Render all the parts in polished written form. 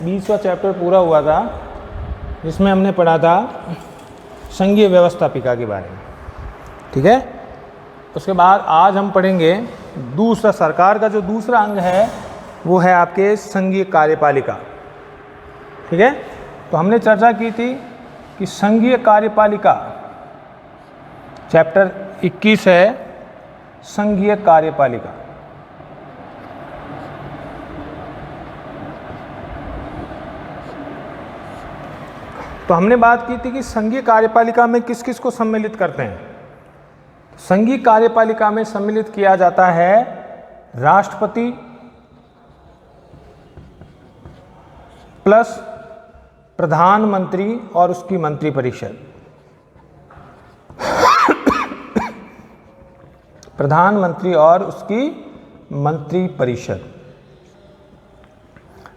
20वां chapter पूरा हुआ था जिसमें हमने पढ़ा था संघीय व्यवस्थापिका के बारे में, ठीक है। उसके बाद आज हम पढ़ेंगे दूसरा, सरकार का जो दूसरा अंग है वो है आपके संघीय कार्यपालिका, ठीक है। तो हमने चर्चा की थी कि संघीय कार्यपालिका चैप्टर 21 है संघीय कार्यपालिका। तो हमने बात की थी कि संघीय कार्यपालिका में किस किस को सम्मिलित करते हैं। संघीय कार्यपालिका में सम्मिलित किया जाता है राष्ट्रपति प्लस प्रधानमंत्री और उसकी मंत्रिपरिषद। प्रधानमंत्री और उसकी मंत्रिपरिषद,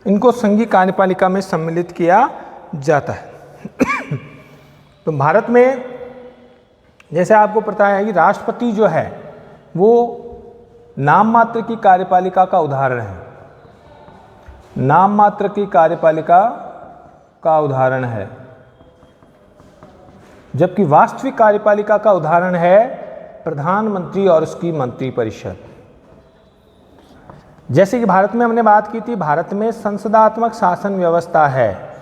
इनको संघीय कार्यपालिका में सम्मिलित किया जाता है। तो भारत में जैसे आपको पता है कि राष्ट्रपति जो है वो नाम मात्र की कार्यपालिका का उदाहरण है, नाम मात्र की कार्यपालिका का उदाहरण है, जबकि वास्तविक कार्यपालिका का उदाहरण है प्रधानमंत्री और उसकी मंत्रिपरिषद। जैसे कि भारत में हमने बात की थी, भारत में संसदात्मक शासन व्यवस्था है।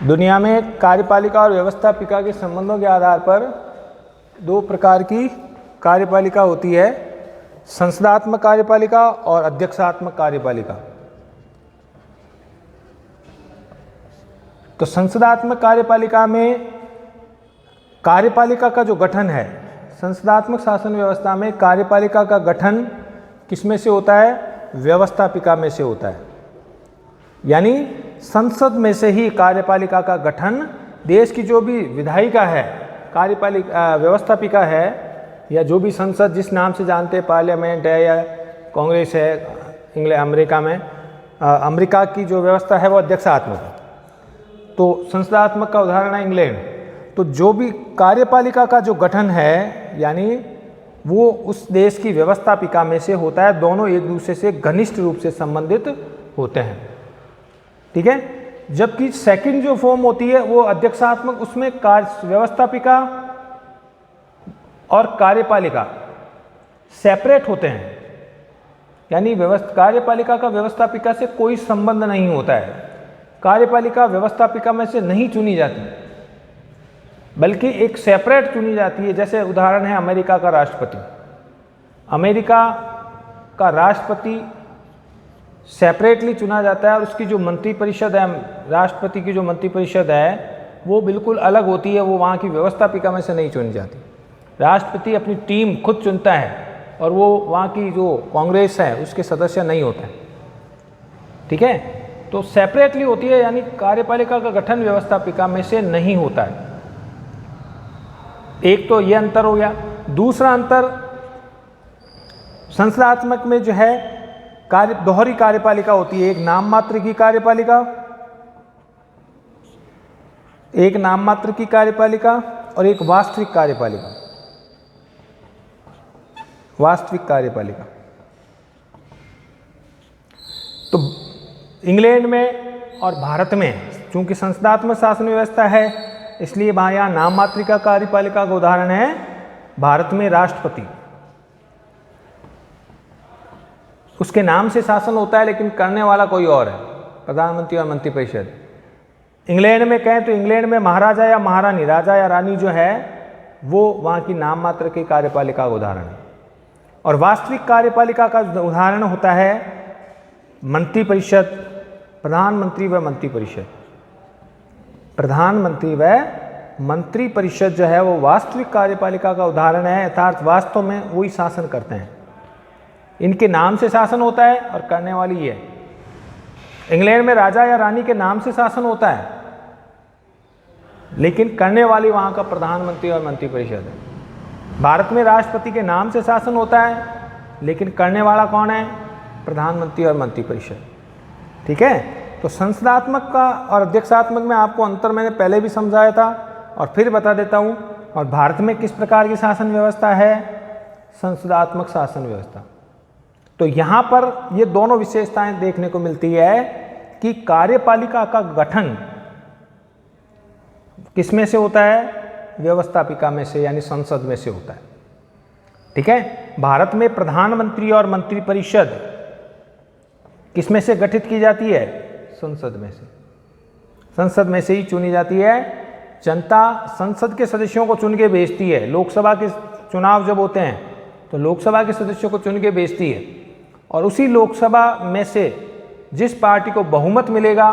दुनिया में कार्यपालिका और व्यवस्थापिका के संबंधों के आधार पर दो प्रकार की कार्यपालिका होती है, संसदात्मक कार्यपालिका और अध्यक्षात्मक कार्यपालिका। तो संसदात्मक कार्यपालिका में कार्यपालिका का जो गठन है, संसदात्मक शासन व्यवस्था में कार्यपालिका का गठन किसमें से होता है? व्यवस्थापिका में से होता है। यानी संसद में से ही कार्यपालिका का गठन, देश की जो भी विधायिका है, कार्यपालिका व्यवस्थापिका है, या जो भी संसद जिस नाम से जानते हैं, पार्लियामेंट है या कांग्रेस है, अमेरिका में अमेरिका की जो व्यवस्था है वो अध्यक्षात्मक है। तो संसदात्मक का उदाहरण है इंग्लैंड। तो जो भी कार्यपालिका का जो गठन है, यानी वो उस देश की व्यवस्थापिका में से होता है। दोनों एक दूसरे से घनिष्ठ रूप से संबंधित होते हैं, ठीक है। जबकि सेकंड जो फॉर्म होती है वो अध्यक्षात्मक, उसमें व्यवस्थापिका और कार्यपालिका सेपरेट होते हैं। यानी कार्यपालिका का व्यवस्थापिका से कोई संबंध नहीं होता है। कार्यपालिका व्यवस्थापिका में से नहीं चुनी जाती, बल्कि एक सेपरेट चुनी जाती है। जैसे उदाहरण है अमेरिका का राष्ट्रपति। अमेरिका का राष्ट्रपति सेपरेटली चुना जाता है और उसकी जो मंत्रिपरिषद है, राष्ट्रपति की जो मंत्रिपरिषद है वो बिल्कुल अलग होती है, वो वहाँ की व्यवस्थापिका में से नहीं चुनी जाती। राष्ट्रपति अपनी टीम खुद चुनता है और वो वहाँ की जो कांग्रेस है उसके सदस्य नहीं होते हैं, ठीक है। तो सेपरेटली होती है, यानी कार्यपालिका का गठन व्यवस्थापिका में से नहीं होता है। एक तो ये अंतर हो गया। दूसरा अंतर, संसदात्मक में जो है दोहरी कार्यपालिका होती है। एक नाम मात्र की कार्यपालिका, एक नाम मात्र की कार्यपालिका और एक वास्तविक कार्यपालिका। वास्तविक कार्यपालिका तो इंग्लैंड में और भारत में चूंकि संसदात्मक शासन व्यवस्था है, इसलिए यहाँ नाम मात्र का कार्यपालिका का उदाहरण है भारत में राष्ट्रपति। उसके नाम से शासन होता है लेकिन करने वाला कोई और है, प्रधानमंत्री और मंत्रिपरिषद। इंग्लैंड में कहें तो इंग्लैंड में महाराजा या महारानी, राजा या रानी जो है वो वहाँ की नाम मात्र की कार्यपालिका का उदाहरण है। और वास्तविक कार्यपालिका का उदाहरण होता है मंत्रिपरिषद, प्रधानमंत्री व मंत्रिपरिषद। प्रधानमंत्री व मंत्रिपरिषद जो है वो वास्तविक कार्यपालिका का उदाहरण है, अर्थात वास्तव में वही शासन करते हैं। इनके नाम से शासन होता है और करने वाली ये है। इंग्लैंड में राजा या रानी के नाम से शासन होता है, लेकिन करने वाली वहाँ का प्रधानमंत्री और मंत्रिपरिषद है। भारत में राष्ट्रपति के नाम से शासन होता है, लेकिन करने वाला कौन है? प्रधानमंत्री और मंत्रिपरिषद, ठीक है। तो संसदात्मक का और अध्यक्षात्मक में आपको अंतर मैंने पहले भी समझाया था और फिर बता देता हूँ। और भारत में किस प्रकार की शासन व्यवस्था है? संसदात्मक शासन व्यवस्था। तो यहाँ पर ये दोनों विशेषताएं देखने को मिलती है कि कार्यपालिका का गठन किसमें से होता है? व्यवस्थापिका में से, यानी संसद में से होता है। ठीक है, भारत में प्रधानमंत्री और मंत्रिपरिषद किसमें से गठित की जाती है? संसद में से। संसद में से ही चुनी जाती है। जनता संसद के सदस्यों को चुन के भेजती है। लोकसभा के चुनाव जब होते हैं तो लोकसभा के सदस्यों को चुन के भेजती है, और उसी लोकसभा में से जिस पार्टी को बहुमत मिलेगा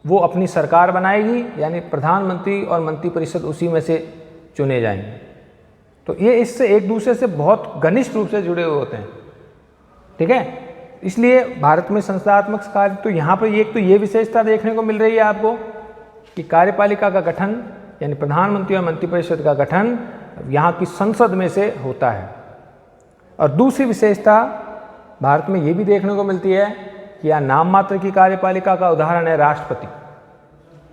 वो अपनी सरकार बनाएगी, यानी प्रधानमंत्री और मंत्रिपरिषद उसी में से चुने जाएंगे। तो ये इससे एक दूसरे से बहुत घनिष्ठ रूप से जुड़े हुए होते हैं। ठीक है, इसलिए भारत में संस्थात्मक कार्य, तो यहाँ पर एक तो ये विशेषता देखने को मिल रही है आपको कि कार्यपालिका का गठन यानी प्रधानमंत्री और मंत्रिपरिषद का गठन यहाँ की संसद में से होता है। और दूसरी विशेषता भारत में ये भी देखने को मिलती है कि यहाँ नाम मात्र की कार्यपालिका का उदाहरण है राष्ट्रपति,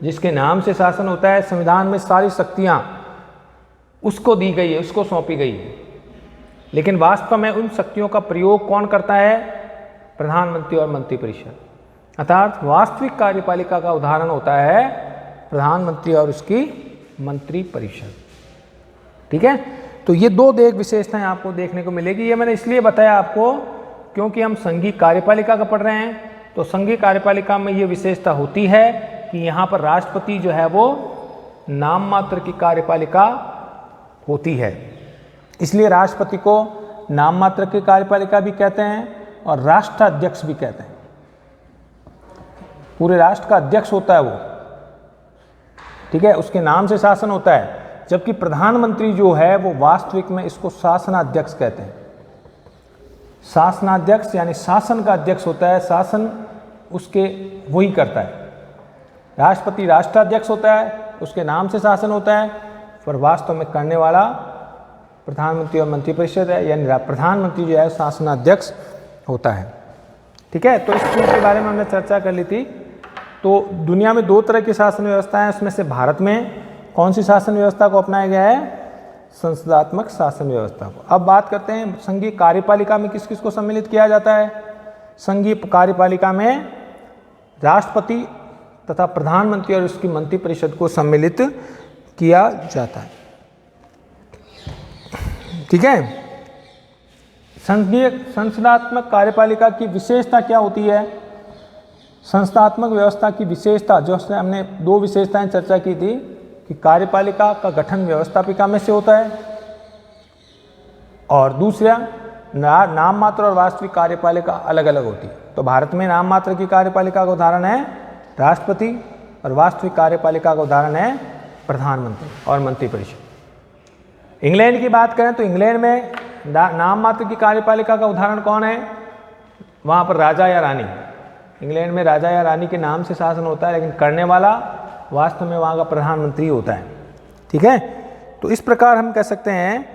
जिसके नाम से शासन होता है। संविधान में सारी शक्तियाँ उसको दी गई है, उसको सौंपी गई है, लेकिन वास्तव में उन शक्तियों का प्रयोग कौन करता है? प्रधानमंत्री और मंत्रिपरिषद। अर्थात वास्तविक कार्यपालिका का उदाहरण होता है प्रधानमंत्री और उसकी मंत्रिपरिषद। ठीक है, तो ये दो विशेषताएं आपको देखने को मिलेगी। ये मैंने इसलिए बताया आपको क्योंकि हम संघीय कार्यपालिका का पढ़ रहे हैं, तो संघीय कार्यपालिका में ये विशेषता होती है कि यहाँ पर राष्ट्रपति जो है वो नाम मात्र की कार्यपालिका होती है। इसलिए राष्ट्रपति को नाम मात्र की कार्यपालिका भी कहते हैं और राष्ट्राध्यक्ष भी कहते हैं। पूरे राष्ट्र का अध्यक्ष होता है वो। ठीक है, उसके नाम से शासन होता है। जबकि प्रधानमंत्री जो है वो वास्तविक में इसको शासनाध्यक्ष कहते हैं। शासनाध्यक्ष यानी शासन का अध्यक्ष होता है, शासन उसके वही करता है। राष्ट्रपति राष्ट्राध्यक्ष होता है, उसके नाम से शासन होता है, पर वास्तव में करने वाला प्रधानमंत्री और मंत्रिपरिषद है, यानी प्रधानमंत्री जो है शासनाध्यक्ष होता है। ठीक है, तो इस चीज़ के बारे में हमने चर्चा कर ली थी। तो दुनिया में दो तरह की शासन व्यवस्था है, उसमें से भारत में कौन सी शासन व्यवस्था को अपनाया गया है? संसदात्मक शासन व्यवस्था को। अब बात करते हैं संघीय कार्यपालिका में किस किस को सम्मिलित किया जाता है। संघीय कार्यपालिका में राष्ट्रपति तथा प्रधानमंत्री और उसकी मंत्रिपरिषद को सम्मिलित किया जाता है। ठीक है, संघीय संसदात्मक कार्यपालिका की विशेषता क्या होती है? संस्थात्मक व्यवस्था की विशेषता, जो हमने दो विशेषताएं चर्चा की थी कि कार्यपालिका का गठन व्यवस्थापिका में से होता है, और दूसरा नाम मात्र और वास्तविक कार्यपालिका अलग अलग होती है। तो भारत में नाम मात्र की कार्यपालिका का उदाहरण है राष्ट्रपति और वास्तविक कार्यपालिका का उदाहरण है प्रधानमंत्री और मंत्रिपरिषद। इंग्लैंड की बात करें तो इंग्लैंड में नाम मात्र की कार्यपालिका का उदाहरण कौन है? वहाँ पर राजा या रानी। इंग्लैंड में राजा या रानी के नाम से शासन होता है, लेकिन करने वाला वास्तव में वहाँ का प्रधानमंत्री होता है। ठीक है, तो इस प्रकार हम कह सकते हैं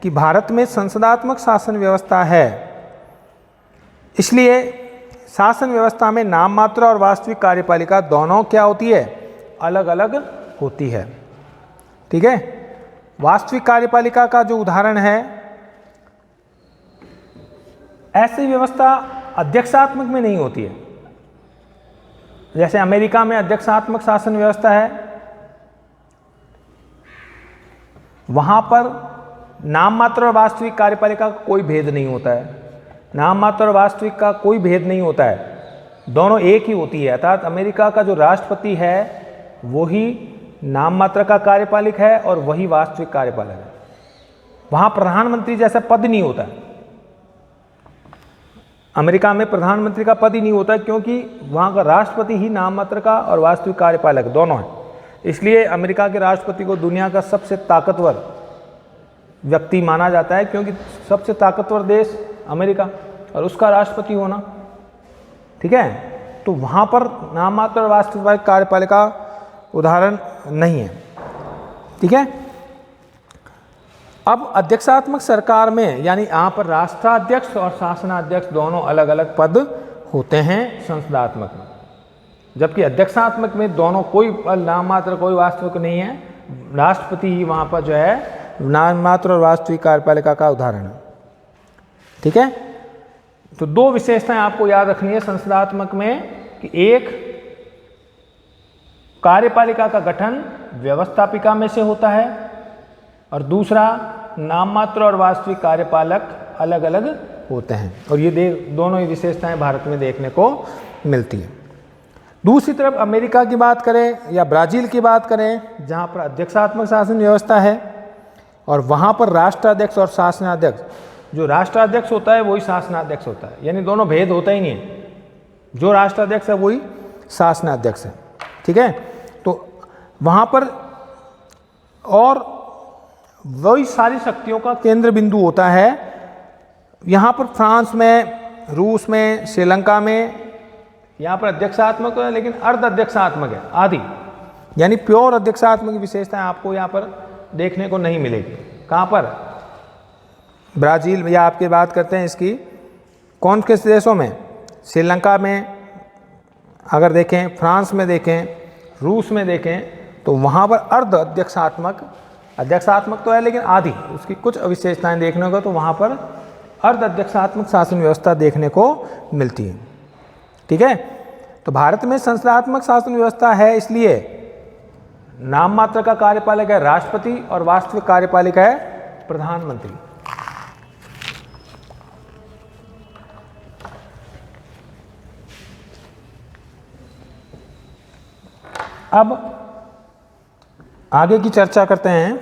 कि भारत में संसदात्मक शासन व्यवस्था है। इसलिए शासन व्यवस्था में नाम मात्र और वास्तविक कार्यपालिका दोनों क्या होती है? अलग अलग होती है। ठीक है, वास्तविक कार्यपालिका का जो उदाहरण है, ऐसी व्यवस्था अध्यक्षात्मक में नहीं होती है। जैसे अमेरिका में अध्यक्षात्मक शासन व्यवस्था है, वहां पर नाम मात्र और वास्तविक कार्यपालिका का कोई भेद नहीं होता है। नाम मात्र और वास्तविक का कोई भेद नहीं होता है, दोनों एक ही होती है। अर्थात अमेरिका का जो राष्ट्रपति है वही नाम मात्र का कार्यपालिक है और वही वास्तविक कार्यपालक है। वहाँ प्रधानमंत्री जैसा पद नहीं होता है। अमेरिका में प्रधानमंत्री का पद ही नहीं होता, क्योंकि वहाँ का राष्ट्रपति ही नाम मात्र का और वास्तविक कार्यपालक दोनों है। इसलिए अमेरिका के राष्ट्रपति को दुनिया का सबसे ताकतवर व्यक्ति माना जाता है, क्योंकि सबसे ताकतवर देश अमेरिका और उसका राष्ट्रपति होना। ठीक है, तो वहाँ पर नाम मात्र और वास्तविक कार्यपालिका उदाहरण नहीं है। ठीक है, अब अध्यक्षात्मक सरकार में यानी यहाँ पर राष्ट्राध्यक्ष और शासनाध्यक्ष दोनों अलग अलग पद होते हैं संसदात्मक में, जबकि अध्यक्षात्मक में दोनों कोई नाम मात्र कोई वास्तविक नहीं है। राष्ट्रपति ही वहाँ पर जो है नाम मात्र और वास्तविक कार्यपालिका का उदाहरण है। ठीक है, तो दो विशेषताएं आपको याद रखनी है संसदात्मक में, कि कि एक कार्यपालिका का गठन व्यवस्थापिका में से होता है और दूसरा नाम मात्र और वास्तविक कार्यपालक अलग अलग होते हैं। और ये दोनों ही विशेषताएं भारत में देखने को मिलती है। दूसरी तरफ अमेरिका की बात करें या ब्राज़ील की बात करें, जहाँ पर अध्यक्षात्मक शासन व्यवस्था है और वहाँ पर राष्ट्राध्यक्ष और शासनाध्यक्ष, जो राष्ट्राध्यक्ष होता है वही शासनाध्यक्ष होता है, यानी दोनों भेद होता ही नहीं है। जो राष्ट्राध्यक्ष है वही शासनाध्यक्ष है, ठीक है। तो वहाँ पर और वही सारी शक्तियों का केंद्र बिंदु होता है। यहाँ पर फ्रांस में, रूस में, श्रीलंका में यहाँ पर अध्यक्षात्मक है लेकिन अर्ध अध्यक्षात्मक है, आदि, यानी प्योर अध्यक्षात्मक विशेषताएं आपको यहाँ पर देखने को नहीं मिलेगी। कहाँ पर? ब्राज़ील, या आपकी बात करते हैं इसकी कौन किस देशों में? श्रीलंका में अगर देखें, फ्रांस में देखें, रूस में देखें, तो वहाँ पर अर्ध अध्यक्षात्मक तो है लेकिन आधी, उसकी कुछ विशेषताएं देखने को, तो वहाँ पर अर्ध अध्यक्षात्मक शासन व्यवस्था देखने को मिलती है, ठीक है। तो भारत में संसदात्मक शासन व्यवस्था है, इसलिए नाम मात्र का कार्यपालक है राष्ट्रपति और वास्तविक कार्यपालिका है प्रधानमंत्री। अब आगे की चर्चा करते हैं।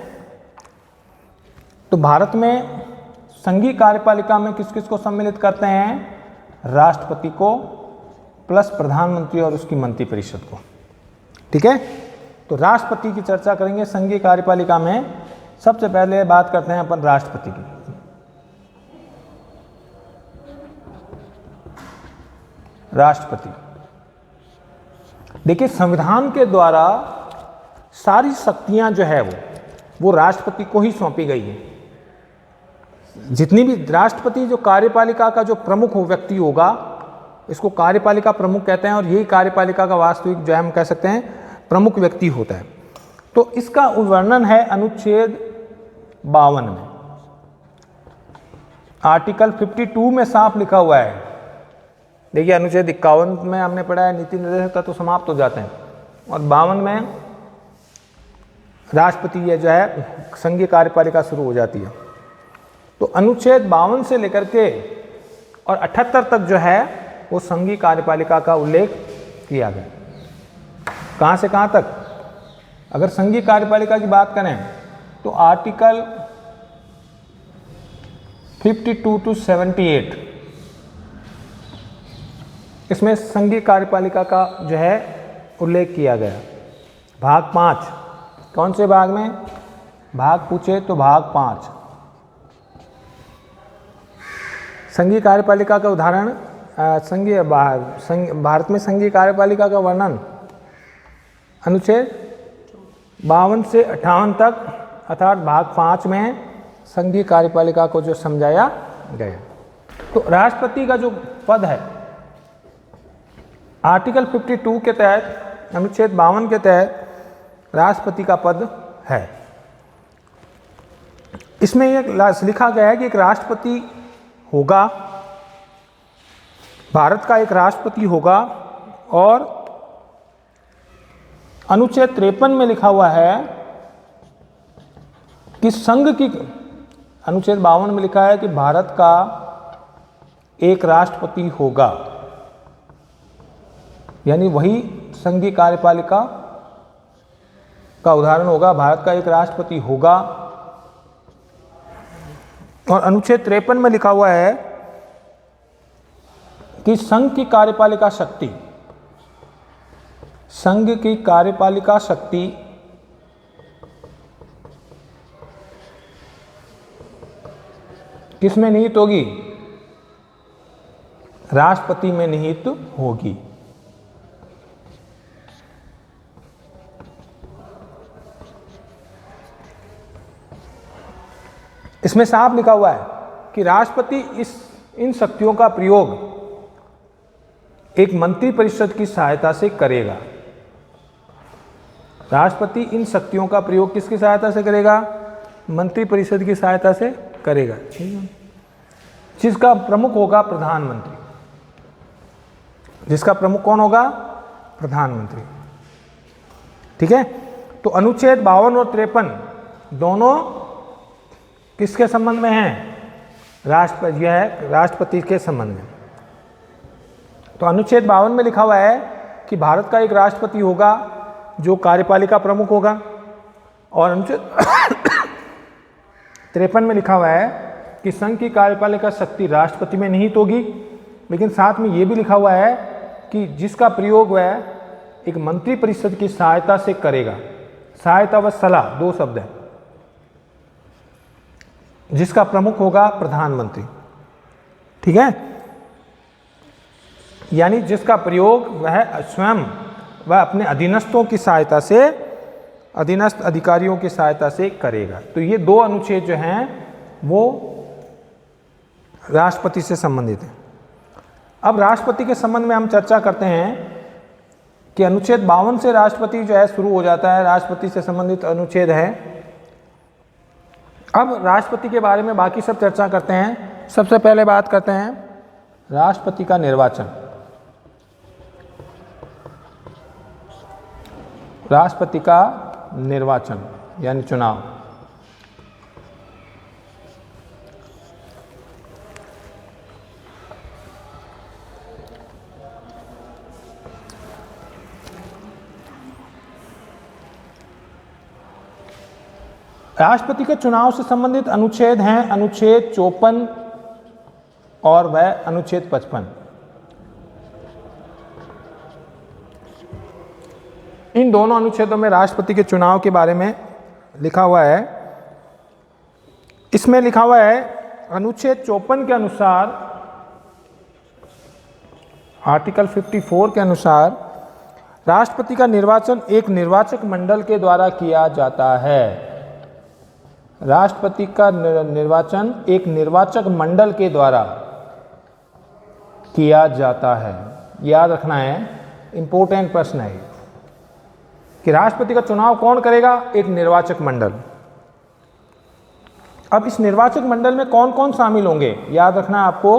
तो भारत में संघीय कार्यपालिका में किस किस को सम्मिलित करते हैं? राष्ट्रपति को प्लस प्रधानमंत्री और उसकी मंत्रिपरिषद को, ठीक है। तो राष्ट्रपति की चर्चा करेंगे संघीय कार्यपालिका में। सबसे पहले बात करते हैं अपन राष्ट्रपति की। राष्ट्रपति, देखिए संविधान के द्वारा सारी शक्तियां जो है वो राष्ट्रपति को ही सौंपी गई है। जितनी भी राष्ट्रपति जो कार्यपालिका का जो प्रमुख व्यक्ति होगा, इसको कार्यपालिका प्रमुख कहते हैं और यही कार्यपालिका का वास्तविक जो है हम कह सकते हैं प्रमुख व्यक्ति होता है। तो इसका वर्णन है अनुच्छेद 52 में, आर्टिकल 52 में साफ लिखा हुआ है। देखिए अनुच्छेद 51 में हमने पढ़ा है नीति निर्देशक तत्व समाप्त हो जाते हैं और 52 में राष्ट्रपति ये जो है संघीय कार्यपालिका शुरू हो जाती है। तो अनुच्छेद 52 से लेकर के और 78 तक जो है वो संघीय कार्यपालिका का उल्लेख किया गया। कहाँ से कहाँ तक? अगर संघीय कार्यपालिका की बात करें तो आर्टिकल 52 to 78 इसमें संघीय कार्यपालिका का जो है उल्लेख किया गया। भाग 5, कौन से भाग में? भाग पूछे तो भाग 5। संघीय कार्यपालिका का उदाहरण, भारत में संघीय कार्यपालिका का वर्णन अनुच्छेद 52 से 58 तक अर्थात भाग 5 में संघीय कार्यपालिका को जो समझाया गया। तो राष्ट्रपति का जो पद है आर्टिकल 52 के तहत, अनुच्छेद 52 के तहत राष्ट्रपति का पद है। इसमें एक लिखा गया है कि एक राष्ट्रपति होगा, भारत का एक राष्ट्रपति होगा और अनुच्छेद 53 में लिखा हुआ है कि संघ की, अनुच्छेद 52 में लिखा है कि भारत का एक राष्ट्रपति होगा, यानी वही संघीय कार्यपालिका का उदाहरण होगा। भारत का एक राष्ट्रपति होगा और अनुच्छेद 53 में लिखा हुआ है कि संघ की कार्यपालिका शक्ति, संघ की कार्यपालिका शक्ति किसमें निहित होगी? राष्ट्रपति में निहित होगी। इसमें साफ लिखा हुआ है कि राष्ट्रपति इन शक्तियों का प्रयोग एक मंत्रिपरिषद की सहायता से करेगा। राष्ट्रपति इन शक्तियों का प्रयोग किसकी सहायता से करेगा? मंत्रिपरिषद की सहायता से करेगा, जिसका प्रमुख होगा प्रधानमंत्री। जिसका प्रमुख कौन होगा? प्रधानमंत्री। ठीक है, तो अनुच्छेद 52 और 53 दोनों किसके संबंध में हैं? राष्ट्रपति, यह है राष्ट्रपति के संबंध में। तो अनुच्छेद 52 में लिखा हुआ है कि भारत का एक राष्ट्रपति होगा जो कार्यपालिका प्रमुख होगा, और अनुच्छेद 53 में लिखा हुआ है कि संघ की कार्यपालिका शक्ति राष्ट्रपति में निहित होगी, लेकिन साथ में ये भी लिखा हुआ है कि जिसका प्रयोग वह एक मंत्री परिषद की सहायता से करेगा। सहायता व सलाह दो शब्द हैं। जिसका प्रमुख होगा प्रधानमंत्री। ठीक है, यानी जिसका प्रयोग वह स्वयं वह अपने अधीनस्थों की सहायता से, अधीनस्थ अधिकारियों की सहायता से करेगा। तो ये दो अनुच्छेद जो हैं वो राष्ट्रपति से संबंधित हैं। अब राष्ट्रपति के संबंध में हम चर्चा करते हैं कि अनुच्छेद 52 से राष्ट्रपति जो है शुरू हो जाता है, राष्ट्रपति से संबंधित अनुच्छेद है। अब राष्ट्रपति के बारे में बाकी सब चर्चा करते हैं। सबसे पहले बात करते हैं राष्ट्रपति का निर्वाचन। राष्ट्रपति का निर्वाचन यानी चुनाव। राष्ट्रपति के चुनाव से संबंधित अनुच्छेद हैं अनुच्छेद 54 और वह अनुच्छेद 55। इन दोनों अनुच्छेदों में राष्ट्रपति के चुनाव के बारे में लिखा हुआ है। इसमें लिखा हुआ है अनुच्छेद 54 के अनुसार, आर्टिकल 54 के अनुसार राष्ट्रपति का निर्वाचन एक निर्वाचक मंडल के द्वारा किया जाता है। राष्ट्रपति का निर्वाचन एक निर्वाचक मंडल के द्वारा किया जाता है। याद रखना है, इंपॉर्टेंट प्रश्न है कि राष्ट्रपति का चुनाव कौन करेगा? एक निर्वाचक मंडल। अब इस निर्वाचक मंडल में कौन कौन शामिल होंगे? याद रखना है आपको,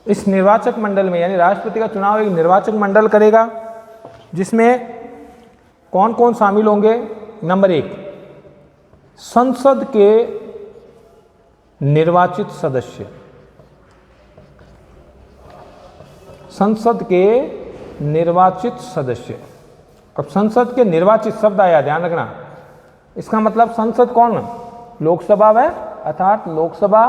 इस निर्वाचक मंडल में यानी राष्ट्रपति का चुनाव एक निर्वाचक मंडल करेगा, जिसमें कौन कौन शामिल होंगे? नंबर 1, संसद के निर्वाचित सदस्य। संसद के निर्वाचित सदस्य। अब संसद के निर्वाचित शब्द आया, ध्यान रखना। इसका मतलब संसद कौन? लोकसभा व, अर्थात लोकसभा,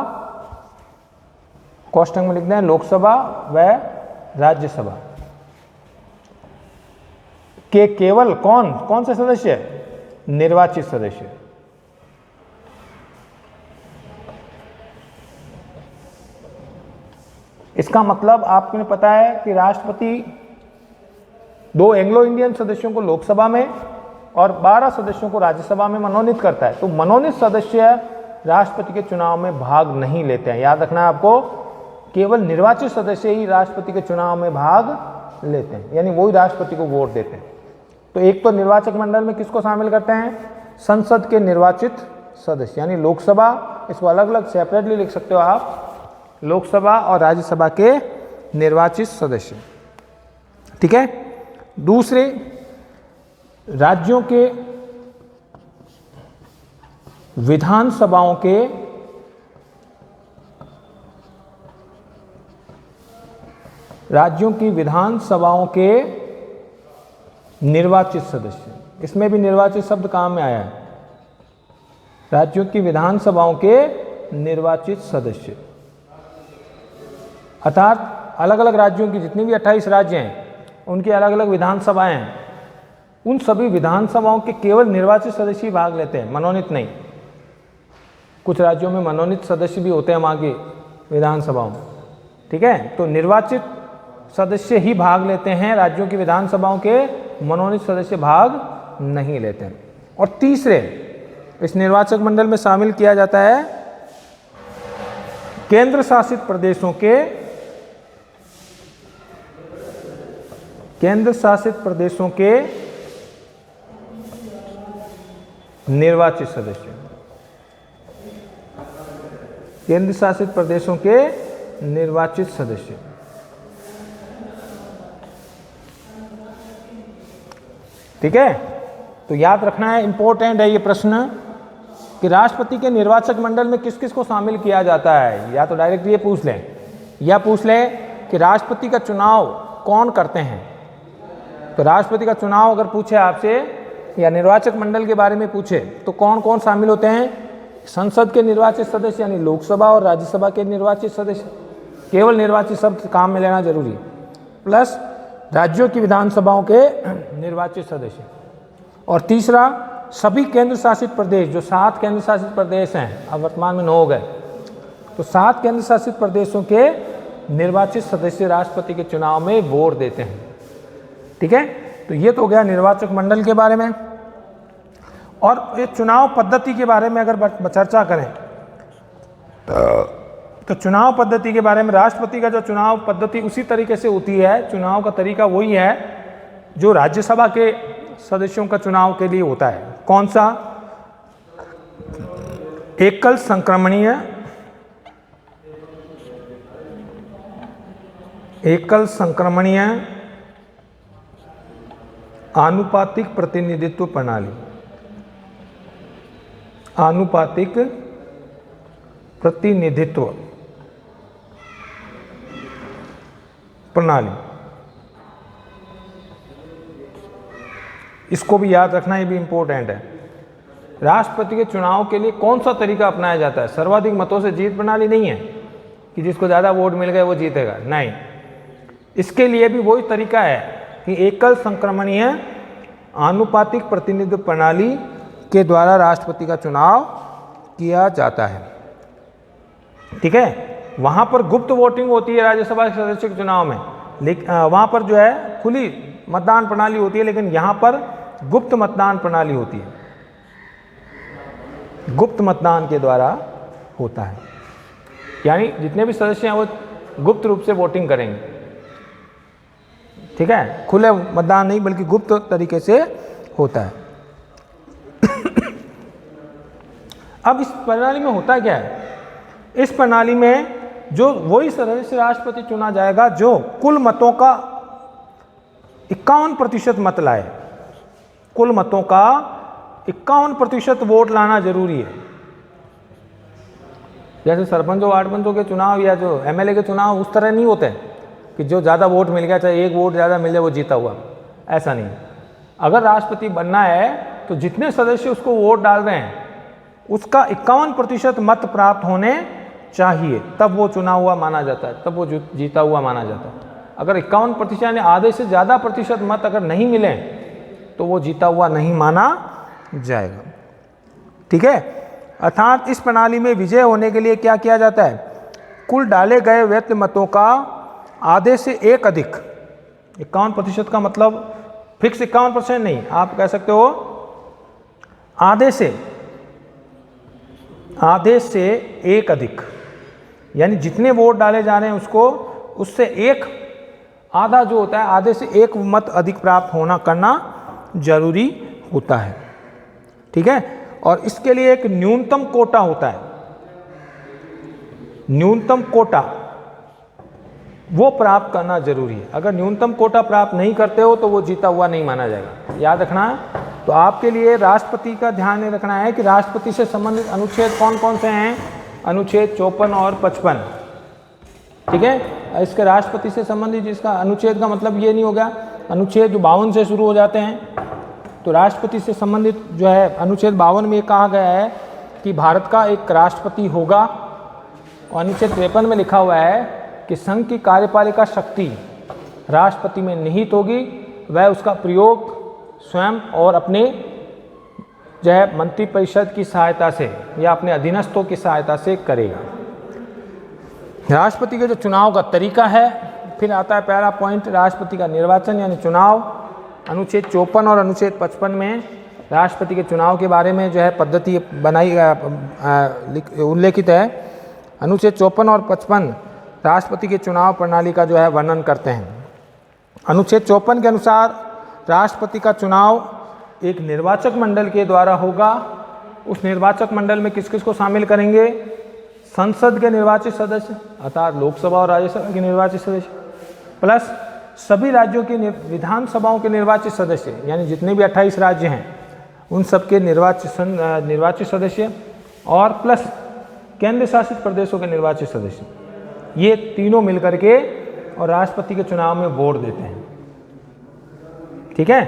कोष्टक में लिख दें लोकसभा व राज्यसभा के केवल कौन कौन से सदस्य? निर्वाचित सदस्य। इसका मतलब आपको पता है कि राष्ट्रपति 2 एंग्लो इंडियन सदस्यों को लोकसभा में और 12 सदस्यों को राज्यसभा में मनोनीत करता है। तो मनोनीत सदस्य राष्ट्रपति के चुनाव में भाग नहीं लेते हैं। याद रखना है आपको, केवल निर्वाचित सदस्य ही राष्ट्रपति के चुनाव में भाग लेते हैं, यानी वही राष्ट्रपति को वोट देते हैं। तो एक तो निर्वाचक मंडल में किसको शामिल करते हैं? संसद के निर्वाचित सदस्य यानी लोकसभा, इसको अलग अलग सेपरेटली लिख सकते हो आप, लोकसभा और राज्यसभा के निर्वाचित सदस्य। ठीक है। दूसरे, राज्यों के विधानसभाओं के निर्वाचित सदस्य। इसमें भी निर्वाचित शब्द काम में आया है। राज्यों की विधानसभाओं के निर्वाचित सदस्य, अर्थात अलग अलग राज्यों की जितनी भी 28 राज्य हैं उनकी अलग अलग विधानसभाएं हैं, उन सभी विधानसभाओं के केवल निर्वाचित सदस्य ही भाग लेते हैं, मनोनीत नहीं। कुछ राज्यों में मनोनीत सदस्य भी होते हैं वहाँ की विधानसभाओं में। ठीक है, तो निर्वाचित सदस्य ही भाग लेते हैं, राज्यों की विधानसभाओं के मनोनीत सदस्य भाग नहीं लेते हैं। और तीसरे, इस निर्वाचक मंडल में शामिल किया जाता है केंद्र शासित प्रदेशों के निर्वाचित सदस्य। केंद्र शासित प्रदेशों के निर्वाचित सदस्य। ठीक है, तो याद रखना है, इंपॉर्टेंट है ये प्रश्न कि राष्ट्रपति के निर्वाचक मंडल में किस किस को शामिल किया जाता है। या तो डायरेक्ट ये पूछ लें या पूछ लें कि राष्ट्रपति का चुनाव कौन करते हैं। तो राष्ट्रपति का चुनाव अगर पूछे आपसे या निर्वाचक मंडल के बारे में पूछे तो कौन कौन शामिल होते हैं? संसद के निर्वाचित सदस्य यानी लोकसभा और राज्यसभा के निर्वाचित सदस्य, केवल निर्वाचित शब्द काम में लेना जरूरी है, प्लस राज्यों की विधानसभाओं के निर्वाचित सदस्य। और तीसरा, सभी केंद्र शासित प्रदेश, जो 7 केंद्र शासित प्रदेश हैं, अब वर्तमान में 9 हो गए, तो 7 केंद्र शासित प्रदेशों के निर्वाचित सदस्य राष्ट्रपति के चुनाव में वोट देते हैं। ठीक है, तो ये तो हो गया निर्वाचक मंडल के बारे में। और ये चुनाव पद्धति के बारे में अगर चर्चा करें तो चुनाव पद्धति के बारे में, राष्ट्रपति का जो चुनाव पद्धति उसी तरीके से होती है, चुनाव का तरीका वही है जो राज्यसभा के सदस्यों का चुनाव के लिए होता है। कौन सा? एकल संक्रमणीय आनुपातिक प्रतिनिधित्व प्रणाली, आनुपातिक प्रतिनिधित्व प्रणाली, इसको भी याद रखना, ये भी इंपॉर्टेंट है। राष्ट्रपति के चुनाव के लिए कौन सा तरीका अपनाया जाता है? सर्वाधिक मतों से जीत प्रणाली नहीं है कि जिसको ज़्यादा वोट मिल गए वो जीतेगा, नहीं। इसके लिए भी वही तरीका है कि एकल संक्रमणीय आनुपातिक प्रतिनिधित्व प्रणाली के द्वारा राष्ट्रपति का चुनाव किया जाता है। ठीक है, वहाँ पर गुप्त वोटिंग होती है राज्यसभा के सदस्य के चुनाव में, लेकिन वहाँ पर जो है खुली मतदान प्रणाली होती है, लेकिन यहाँ पर गुप्त मतदान प्रणाली होती है, गुप्त मतदान के द्वारा होता है। यानी जितने भी सदस्य हैं वो गुप्त रूप से वोटिंग करेंगे। ठीक है, खुले मतदान नहीं बल्कि गुप्त तरीके से होता है। अब इस प्रणाली में होता क्या है? इस प्रणाली में जो वही सदस्य राष्ट्रपति चुना जाएगा जो कुल मतों का 51% मत लाए। कुल मतों का 51% वोट लाना जरूरी है। जैसे सरपंचों वार्ड पंचों के चुनाव या जो एमएलए के चुनाव उस तरह नहीं होते कि जो ज़्यादा वोट मिल गया, चाहे 1 वोट ज़्यादा मिल जाए वो जीता हुआ, ऐसा नहीं। अगर राष्ट्रपति बनना है तो जितने सदस्य उसको वोट डाल रहे हैं उसका 51% मत प्राप्त होने चाहिए, तब वो चुना हुआ माना जाता है, तब वो जीता हुआ माना जाता है। अगर 51% यानी आधे से ज़्यादा प्रतिशत मत अगर नहीं मिले तो वो जीता हुआ नहीं माना जाएगा। ठीक है, अर्थात इस प्रणाली में विजय होने के लिए क्या किया जाता है? कुल डाले गए व्यक्ति मतों का आधे से 1 अधिक, 51% का मतलब फिक्स 51% नहीं, आप कह सकते हो आधे से 1 अधिक, यानी जितने वोट डाले जा रहे हैं उसको उससे एक आधा जो होता है, आधे से 1 मत अधिक प्राप्त करना जरूरी होता है। ठीक है, और इसके लिए एक न्यूनतम कोटा होता है। न्यूनतम कोटा वो प्राप्त करना जरूरी है। अगर न्यूनतम कोटा प्राप्त नहीं करते हो तो वो जीता हुआ नहीं माना जाएगा, याद रखना है। तो आपके लिए राष्ट्रपति का ध्यान रखना है कि राष्ट्रपति से संबंधित अनुच्छेद कौन कौन से हैं? अनुच्छेद 54 और 55। ठीक है, इसके राष्ट्रपति से संबंधित, जिसका अनुच्छेद का मतलब ये नहीं होगा अनुच्छेद जो 52 से शुरू हो जाते हैं, तो राष्ट्रपति से संबंधित जो है अनुच्छेद 52 में कहा गया है कि भारत का एक राष्ट्रपति होगा, और अनुच्छेद 53 में लिखा हुआ है कि संघ की कार्यपालिका शक्ति राष्ट्रपति में निहित होगी, वह उसका प्रयोग स्वयं और अपने जो है मंत्रिपरिषद की सहायता से या अपने अधीनस्थों की सहायता से करेगा। राष्ट्रपति के जो चुनाव का तरीका है, फिर आता है पहला पॉइंट राष्ट्रपति का निर्वाचन यानी चुनाव। अनुच्छेद 54 और अनुच्छेद 55 में राष्ट्रपति के चुनाव के बारे में जो है पद्धति उल्लेखित है। अनुच्छेद 54 और 55 राष्ट्रपति के चुनाव प्रणाली का जो है वर्णन करते हैं। अनुच्छेद 54 के अनुसार राष्ट्रपति का चुनाव एक निर्वाचक मंडल के द्वारा होगा। उस निर्वाचक मंडल में किस किस को शामिल करेंगे? संसद के निर्वाचित सदस्य अर्थात लोकसभा और राज्यसभा के निर्वाचित सदस्य, प्लस सभी राज्यों के विधानसभाओं के निर्वाचित सदस्य, यानी जितने भी 28 राज्य हैं उन सबके निर्वाचित सदस्य और प्लस केंद्र शासित प्रदेशों के निर्वाचित सदस्य, ये तीनों मिलकर के और राष्ट्रपति के चुनाव में वोट देते हैं। ठीक है,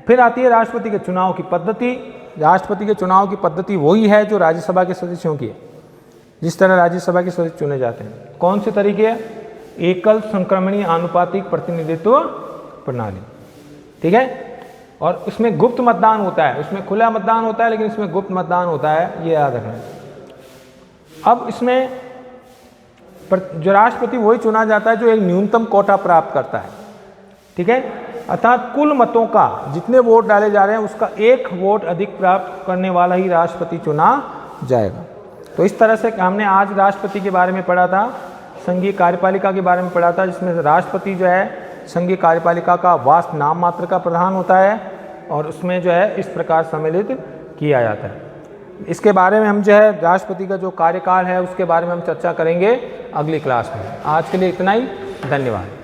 फिर आती है राष्ट्रपति के चुनाव की पद्धति। राष्ट्रपति के चुनाव की पद्धति वही है जो राज्यसभा के सदस्यों की है, जिस तरह राज्यसभा के सदस्य चुने जाते हैं। कौन से तरीके हैं? एकल संक्रमणीय आनुपातिक प्रतिनिधित्व प्रणाली। ठीक है, और उसमें गुप्त मतदान होता है, उसमें खुला मतदान होता है लेकिन इसमें गुप्त मतदान होता है, ये याद रखना। अब इसमें जो राष्ट्रपति वही चुना जाता है जो एक न्यूनतम कोटा प्राप्त करता है। ठीक है, अर्थात कुल मतों का जितने वोट डाले जा रहे हैं उसका एक वोट अधिक प्राप्त करने वाला ही राष्ट्रपति चुना जाएगा। तो इस तरह से हमने आज राष्ट्रपति के बारे में पढ़ा था, संघीय कार्यपालिका के बारे में पढ़ा था, जिसमें राष्ट्रपति जो है संघीय कार्यपालिका का वास्तव नाम मात्र का प्रधान होता है और उसमें जो है इस प्रकार सम्मिलित किया जाता है। इसके बारे में हम जो है राष्ट्रपति का जो कार्यकाल है उसके बारे में हम चर्चा करेंगे अगली क्लास में। आज के लिए इतना ही, धन्यवाद।